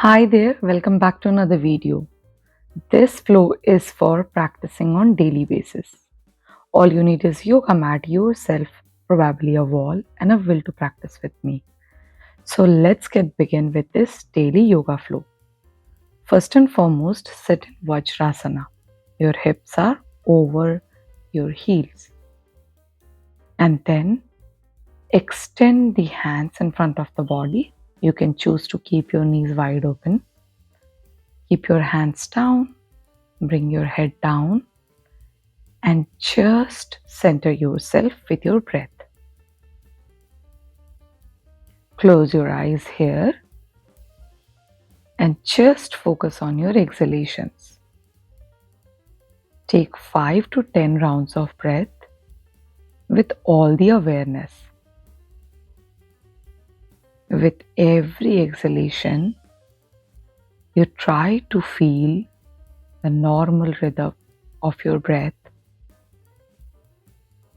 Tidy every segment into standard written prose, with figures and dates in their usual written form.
Hi there, welcome back to another video. This flow is for practicing on daily basis. All you need is yoga mat, yourself, probably a wall and a will to practice with me. So let's get begin with this daily yoga flow. First and foremost, sit in Vajrasana. Your hips are over your heels. And then extend the hands in front of the body. You can choose to keep your knees wide open. Keep your hands down. Bring your head down and just center yourself with your breath. Close your eyes here and just focus on your exhalations. Take 5 to 10 rounds of breath with all the awareness. With every exhalation, you try to feel the normal rhythm of your breath,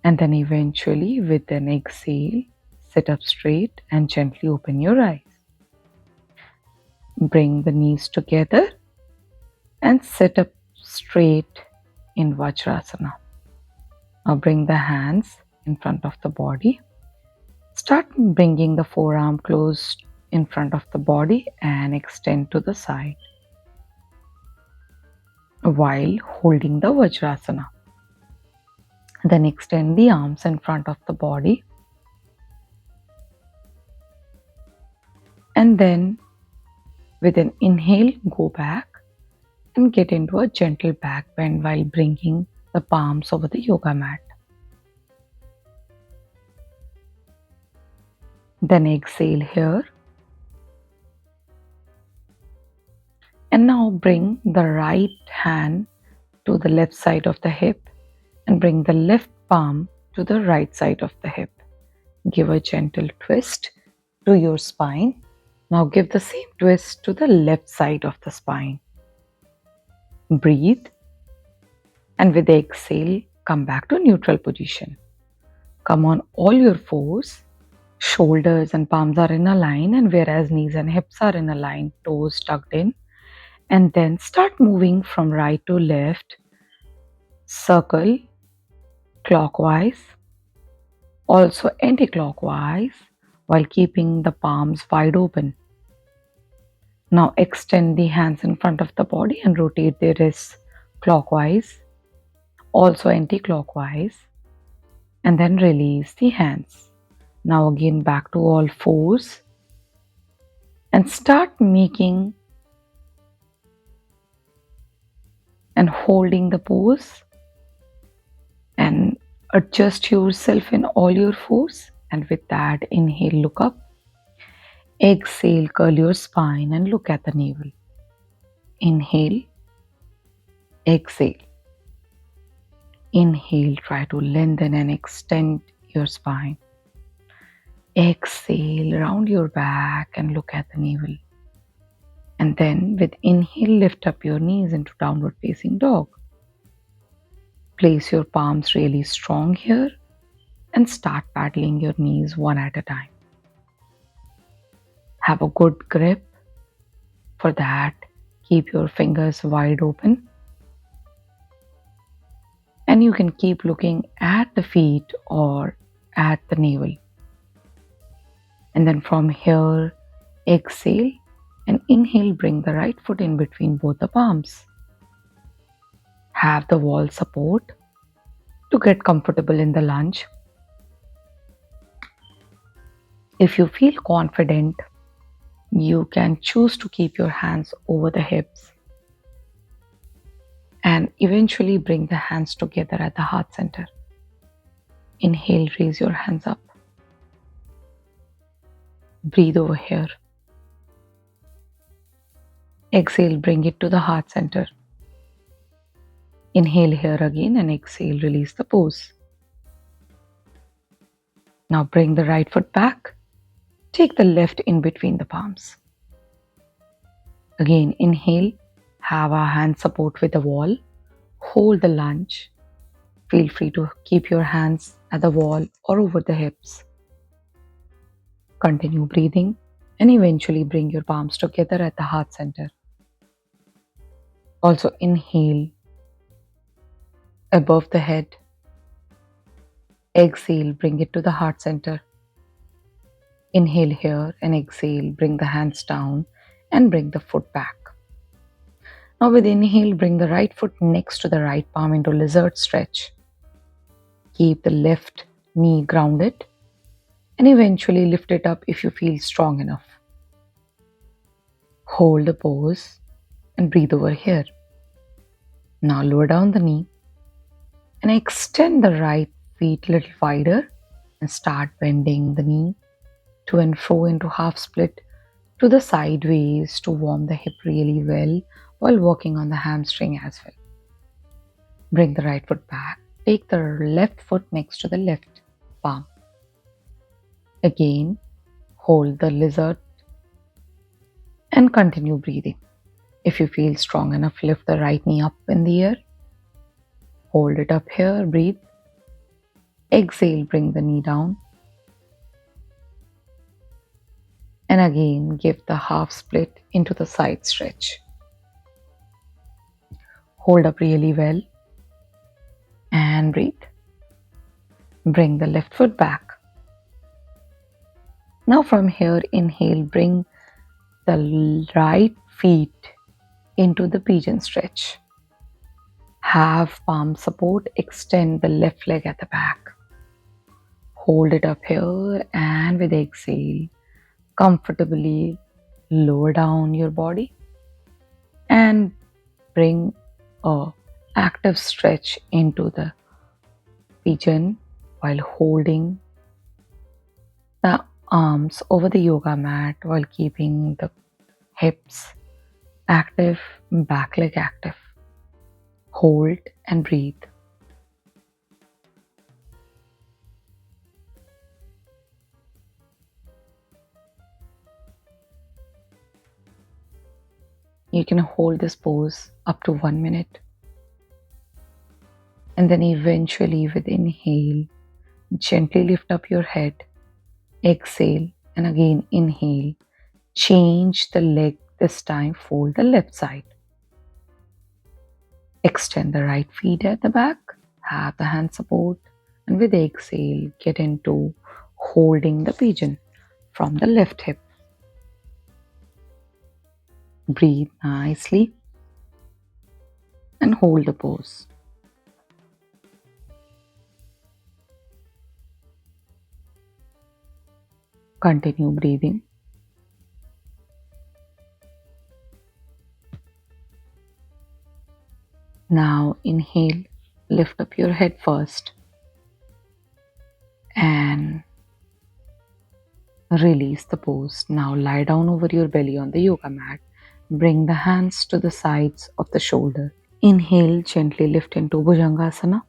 and then eventually with an exhale, sit up straight and gently open your eyes. Bring the knees together and sit up straight in Vajrasana. Now bring the hands in front of the body. Start bringing the forearm close in front of the body and extend to the side while holding the Vajrasana. Then extend the arms in front of the body and then with an inhale go back and get into a gentle back bend while bringing the palms over the yoga mat. Then exhale here. And now bring the right hand to the left side of the hip and bring the left palm to the right side of the hip. Give a gentle twist to your spine. Now give the same twist to the left side of the spine. Breathe and with the exhale, come back to neutral position. Come on all your fours. Shoulders and palms are in a line, and whereas knees and hips are in a line, toes tucked in. And then start moving from right to left, circle clockwise, also anti-clockwise while keeping the palms wide open. Now extend the hands in front of the body and rotate the wrists clockwise, also anti-clockwise, and then release the hands. Now again back to all fours and start making and holding the pose and adjust yourself in all your fours. And with that, inhale, look up. Exhale, curl your spine and look at the navel. Inhale, exhale. Inhale, try to lengthen and extend your spine. Exhale, round your back and look at the navel. And then with inhale, lift up your knees into downward facing dog. Place your palms really strong here and start paddling your knees one at a time. Have a good grip. For that, keep your fingers wide open. And you can keep looking at the feet or at the navel. And then from here, exhale and inhale, bring the right foot in between both the palms. Have the wall support to get comfortable in the lunge. If you feel confident, you can choose to keep your hands over the hips and eventually bring the hands together at the heart center. Inhale, raise your hands up. Breathe over here. Exhale, bring it to the heart center. Inhale here again and exhale, release the pose. Now bring the right foot back. Take the left in between the palms. Again, inhale, have our hand support with the wall. Hold the lunge. Feel free to keep your hands at the wall or over the hips. Continue breathing And eventually bring your palms together at the heart center. Also inhale above the head. Exhale, bring it to the heart center. Inhale here and exhale, bring the hands down and bring the foot back. Now with inhale, bring the right foot next to the right palm into lizard stretch. Keep the left knee grounded and eventually lift it up if you feel strong enough. Hold the pose and breathe over here. Now lower down the knee and extend the right feet a little wider and start bending the knee to and fro into half split to the sideways to warm the hip really well while working on the hamstring as well. Bring the right foot back. Take the left foot next to the left palm. Again, hold the lizard and continue breathing. If you feel strong enough, lift the right knee up in the air. Hold it up here, breathe. Exhale, bring the knee down. And again, give the half split into the side stretch. Hold up really well and breathe. Bring the left foot back. Now from here, inhale, bring the right feet into the pigeon stretch. Have palm support, extend the left leg at the back. Hold it up here and with exhale, comfortably lower down your body and bring a active stretch into the pigeon while holding the arms over the yoga mat while keeping the hips active, back leg active. Hold and breathe. You can hold this pose up to 1 minute. And then eventually with inhale, gently lift up your head. Exhale and again inhale. Change the leg this time, fold the left side. Extend the right feet at the back, have the hand support, and with exhale, get into holding the pigeon from the left hip. Breathe nicely and hold the pose. Continue breathing. Now inhale, lift up your head first and release the pose. Now lie down over your belly on the yoga mat. Bring the hands to the sides of the shoulder. Inhale, gently lift into Bhujangasana.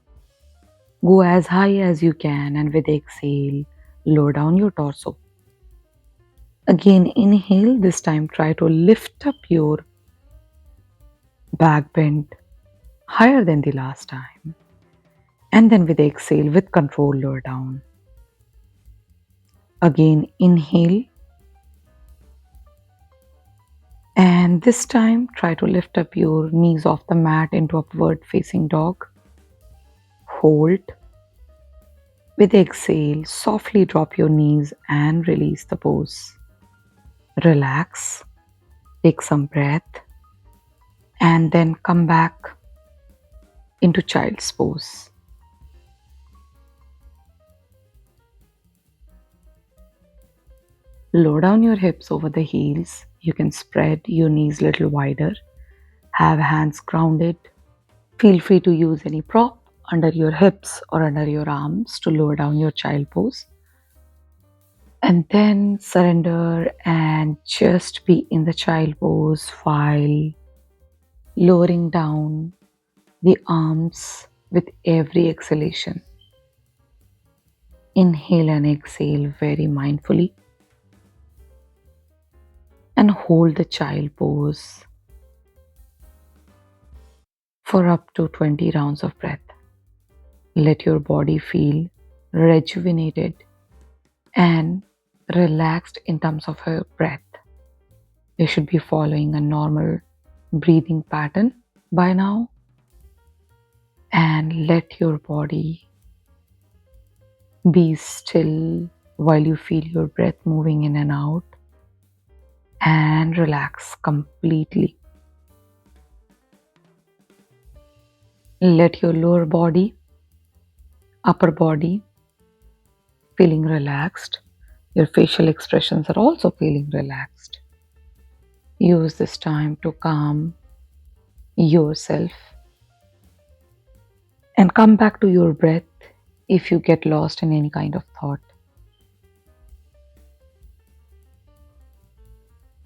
Go as high as you can and with exhale, lower down your torso. Again, inhale, this time try to lift up your back bend higher than the last time. And then with exhale, with control, lower down. Again, inhale. And this time, try to lift up your knees off the mat into upward facing dog. Hold. With exhale, softly drop your knees and release the pose. Relax. Take some breath. And then come back into child's pose. Lower down your hips over the heels. You can spread your knees a little wider. Have hands grounded. Feel free to use any prop under your hips or under your arms to lower down your child pose. And then surrender and just be in the child pose while lowering down the arms with every exhalation. Inhale and exhale very mindfully. And hold the child pose for up to 20 rounds of breath. Let your body feel rejuvenated and relaxed in terms of her breath. You should be following a normal breathing pattern by now, and let your body be still while you feel your breath moving in and out, and relax completely. Let your lower body, upper body feeling relaxed. Your facial expressions are also feeling relaxed. Use this time to calm yourself and come back to your breath if you get lost in any kind of thought.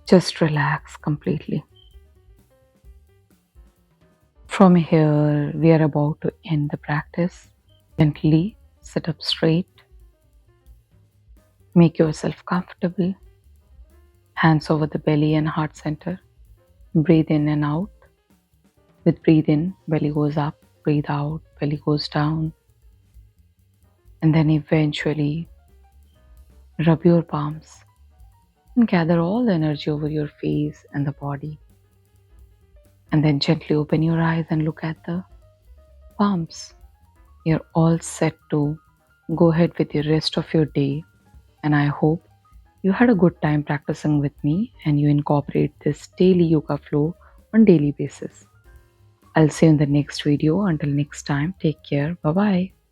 Just relax completely. From here, we are about to end the practice. Gently sit up straight. Make yourself comfortable. Hands over the belly and heart center. Breathe in and out. With breathe in, belly goes up. Breathe out, belly goes down. And then eventually rub your palms and gather all the energy over your face and the body. And then gently open your eyes and look at the palms. You're all set to go ahead with the rest of your day. And I hope you had a good time practicing with me and you incorporate this daily yoga flow on daily basis. I'll see you in the next video. Until next time, take care. Bye bye.